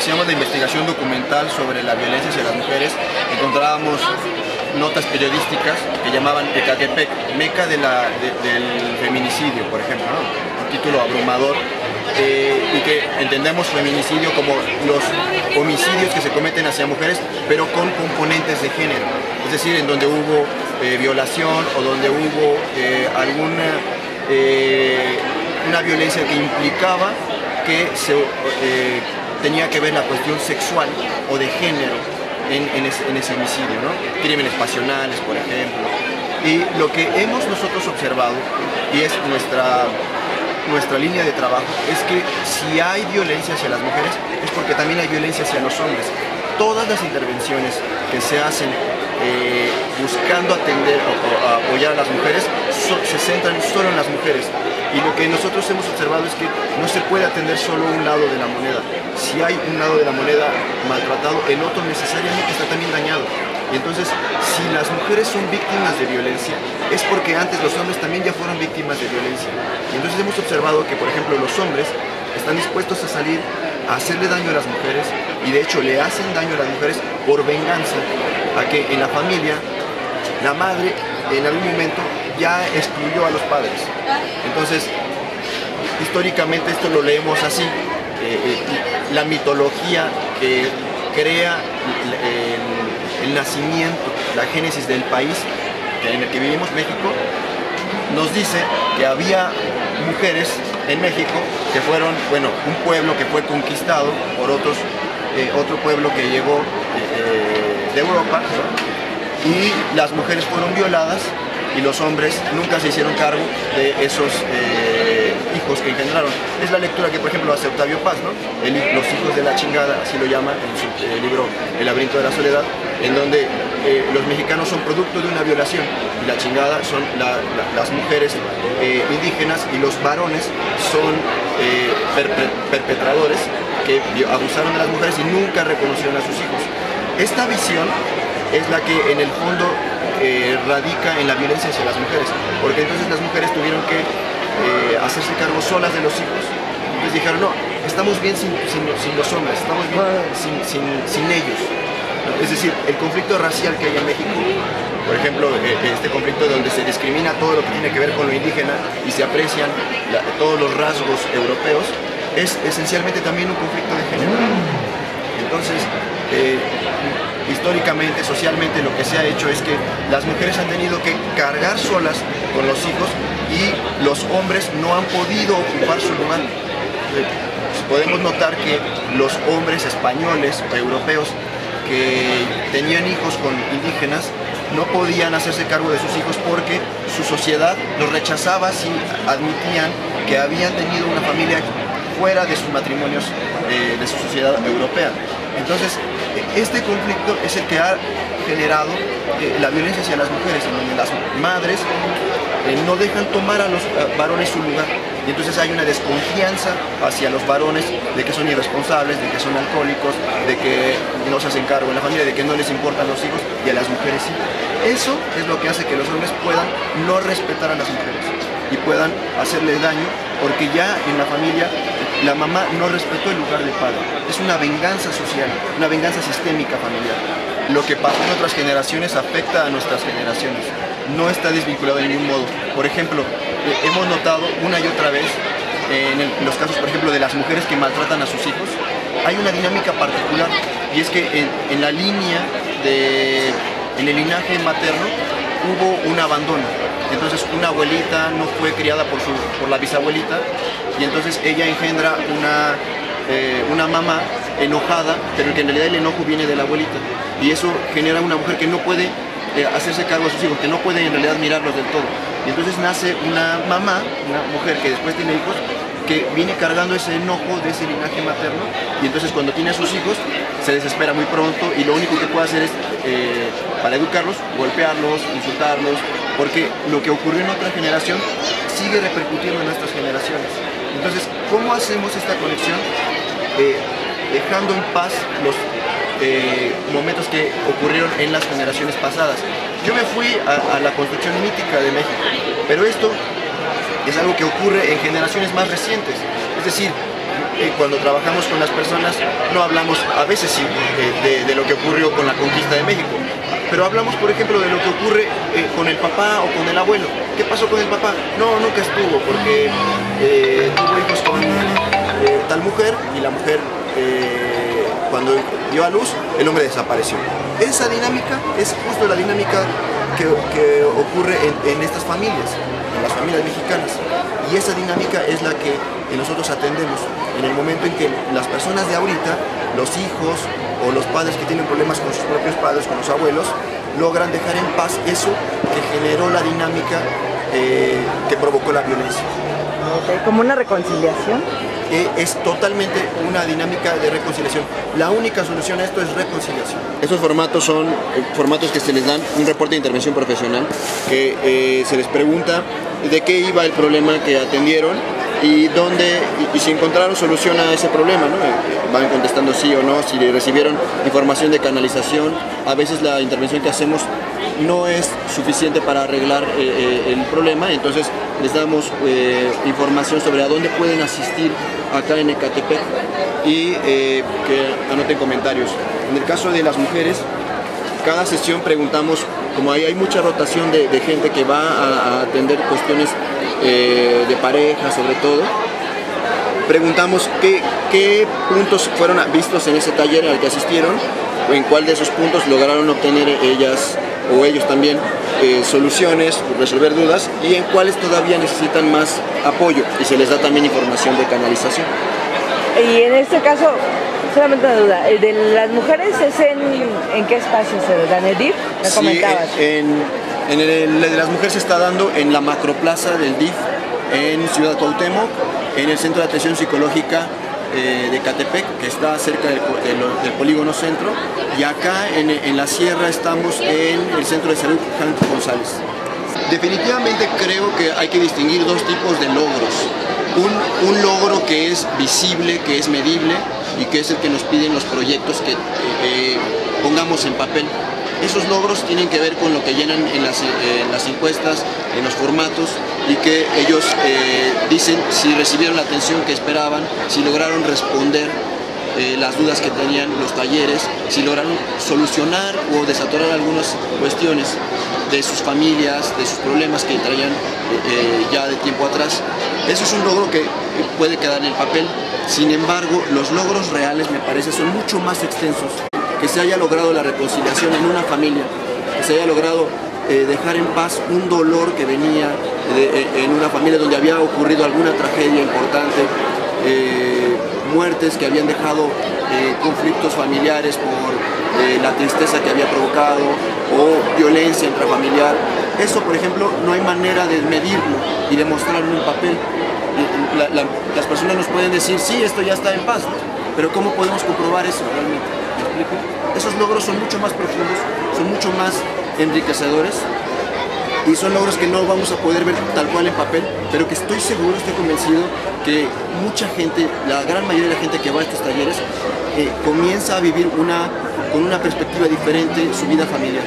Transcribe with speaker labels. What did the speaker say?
Speaker 1: hacíamos la investigación documental sobre la violencia hacia las mujeres, encontrábamos notas periodísticas que llamaban Ecatepec, Meca del feminicidio, por ejemplo, ¿no? Un título abrumador, y que entendemos feminicidio como los homicidios que se cometen hacia mujeres, pero con componentes de género, es decir, en donde hubo violación o donde hubo una violencia que implicaba que tenía que ver la cuestión sexual o de género en ese homicidio, ¿no? Crímenes pasionales, por ejemplo. Y lo que hemos nosotros observado, y es nuestra línea de trabajo, es que si hay violencia hacia las mujeres, es porque también hay violencia hacia los hombres. Todas las intervenciones que se hacen buscando atender o apoyar a las mujeres se centran solo en las mujeres. Y lo que nosotros hemos observado es que no se puede atender solo un lado de la moneda. Si hay un lado de la moneda maltratado, el otro necesariamente está también dañado. Y entonces, si las mujeres son víctimas de violencia, es porque antes los hombres también ya fueron víctimas de violencia. Y entonces hemos observado que, por ejemplo, los hombres están dispuestos a salir a hacerle daño a las mujeres, y de hecho le hacen daño a las mujeres por venganza, a que en la familia la madre en algún momento ya excluyó a los padres. Entonces, históricamente esto lo leemos así. La mitología que crea el nacimiento, la génesis del país en el que vivimos, México, nos dice que había mujeres en México que fueron, bueno, un pueblo que fue conquistado por otro pueblo que llegó de Europa, ¿no? Y las mujeres fueron violadas y los hombres nunca se hicieron cargo de esos hijos que engendraron. Es la lectura que, por ejemplo, hace Octavio Paz, ¿no? Los hijos de la chingada, así lo llama en su libro El laberinto de la soledad, en donde los mexicanos son producto de una violación y la chingada son las mujeres indígenas, y los varones son perpetradores que abusaron de las mujeres y nunca reconocieron a sus hijos. Esta visión es la que en el fondo radica en la violencia hacia las mujeres, porque entonces las mujeres tuvieron que hacerse cargo solas de los hijos. Entonces dijeron, no, estamos bien sin los hombres, estamos bien sin ellos. Es decir, el conflicto racial que hay en México, por ejemplo, este conflicto donde se discrimina todo lo que tiene que ver con lo indígena y se aprecian todos los rasgos europeos, es esencialmente también un conflicto de género. Entonces, históricamente, socialmente, lo que se ha hecho es que las mujeres han tenido que cargar solas con los hijos y los hombres no han podido ocupar su lugar. Podemos notar que los hombres españoles o europeos que tenían hijos con indígenas no podían hacerse cargo de sus hijos porque su sociedad los rechazaba si admitían que habían tenido una familia fuera de sus matrimonios de su sociedad europea. Entonces, este conflicto es el que ha generado la violencia hacia las mujeres, en donde las madres no dejan tomar a los varones su lugar. Y entonces hay una desconfianza hacia los varones de que son irresponsables, de que son alcohólicos, de que no se hacen cargo en la familia, de que no les importan los hijos, y a las mujeres sí. Eso es lo que hace que los hombres puedan no respetar a las mujeres y puedan hacerles daño, porque ya en la familia la mamá no respetó el lugar del padre. Es una venganza social, una venganza sistémica familiar. Lo que pasó en otras generaciones afecta a nuestras generaciones. No está desvinculado de ningún modo. Por ejemplo, hemos notado una y otra vez, en los casos, por ejemplo, de las mujeres que maltratan a sus hijos, hay una dinámica particular, y es que en la línea en el linaje materno hubo un abandono. Entonces una abuelita no fue criada por la bisabuelita, y entonces ella engendra una mamá enojada, pero que en realidad el enojo viene de la abuelita, y eso genera una mujer que no puede hacerse cargo de sus hijos, que no puede en realidad mirarlos del todo. Y entonces nace una mamá, una mujer que después tiene hijos, que viene cargando ese enojo de ese linaje materno, y entonces cuando tiene a sus hijos se desespera muy pronto, y lo único que puede hacer es, para educarlos, golpearlos, insultarlos, porque lo que ocurrió en otra generación sigue repercutiendo en nuestras generaciones. Entonces, ¿cómo hacemos esta conexión? Dejando en paz los momentos que ocurrieron en las generaciones pasadas. Yo me fui a la construcción mítica de México, pero esto es algo que ocurre en generaciones más recientes. Es decir, cuando trabajamos con las personas no hablamos, a veces sí, de lo que ocurrió con la conquista de México, pero hablamos, por ejemplo, de lo que ocurre con el papá o con el abuelo. ¿Qué pasó con el papá? No, nunca estuvo, porque tuvo hijos con tal mujer y la mujer, cuando dio a luz, el hombre desapareció. Esa dinámica es justo la dinámica que ocurre en estas familias, en las familias mexicanas. Y esa dinámica es la que nosotros atendemos en el momento en que las personas de ahorita, los hijos o los padres que tienen problemas con sus propios padres, con los abuelos, logran dejar en paz eso que generó la dinámica que provocó la violencia.
Speaker 2: Okay, ¿como una reconciliación?
Speaker 1: Es totalmente una dinámica de reconciliación. La única solución a esto es reconciliación. Estos formatos son formatos que se les dan un reporte de intervención profesional, que se les pregunta de qué iba el problema que atendieron y si encontraron solución a ese problema, ¿no? Van contestando sí o no, si recibieron información de canalización. A veces la intervención que hacemos no es suficiente para arreglar el problema, entonces les damos información sobre a dónde pueden asistir acá en Ecatepec y que anoten comentarios. En el caso de las mujeres, cada sesión preguntamos, como hay mucha rotación de gente que va a atender cuestiones de pareja sobre todo, preguntamos qué puntos fueron vistos en ese taller al que asistieron, o en cuál de esos puntos lograron obtener ellas o ellos también soluciones, resolver dudas, y en cuáles todavía necesitan más apoyo, y se les da también información de canalización.
Speaker 2: Y en este caso, solamente una duda, ¿el de las mujeres es en qué espacio se da? ¿En el DIF? Me comentabas.
Speaker 1: El de las mujeres se está dando en la macroplaza del DIF, en Ciudad Cuauhtémoc, en el Centro de Atención Psicológica de Ecatepec, que está cerca del Polígono Centro, y acá en la Sierra estamos en el Centro de Salud Juan González. Definitivamente creo que hay que distinguir dos tipos de logros. Un logro que es visible, que es medible y que es el que nos piden los proyectos que pongamos en papel. Esos logros tienen que ver con lo que llenan en las encuestas, en los formatos, y que ellos dicen si recibieron la atención que esperaban, si lograron responder las dudas que tenían los talleres, si lograron solucionar o desatorar algunas cuestiones de sus familias, de sus problemas que traían ya de tiempo atrás. Eso es un logro que puede quedar en el papel. Sin embargo, los logros reales, me parece, son mucho más extensos. Que se haya logrado la reconciliación en una familia, que se haya logrado dejar en paz un dolor que venía en una familia donde había ocurrido alguna tragedia importante, muertes que habían dejado conflictos familiares por la tristeza que había provocado o violencia intrafamiliar. Eso, por ejemplo, no hay manera de medirlo y de mostrarlo en un papel. Las personas nos pueden decir, sí, esto ya está en paz, ¿no? Pero ¿cómo podemos comprobar eso realmente? ¿Me explico? Esos logros son mucho más profundos, son mucho más enriquecedores y son logros que no vamos a poder ver tal cual en papel, pero que estoy seguro, estoy convencido que mucha gente, la gran mayoría de la gente que va a estos talleres, comienza a vivir con una perspectiva diferente su vida familiar.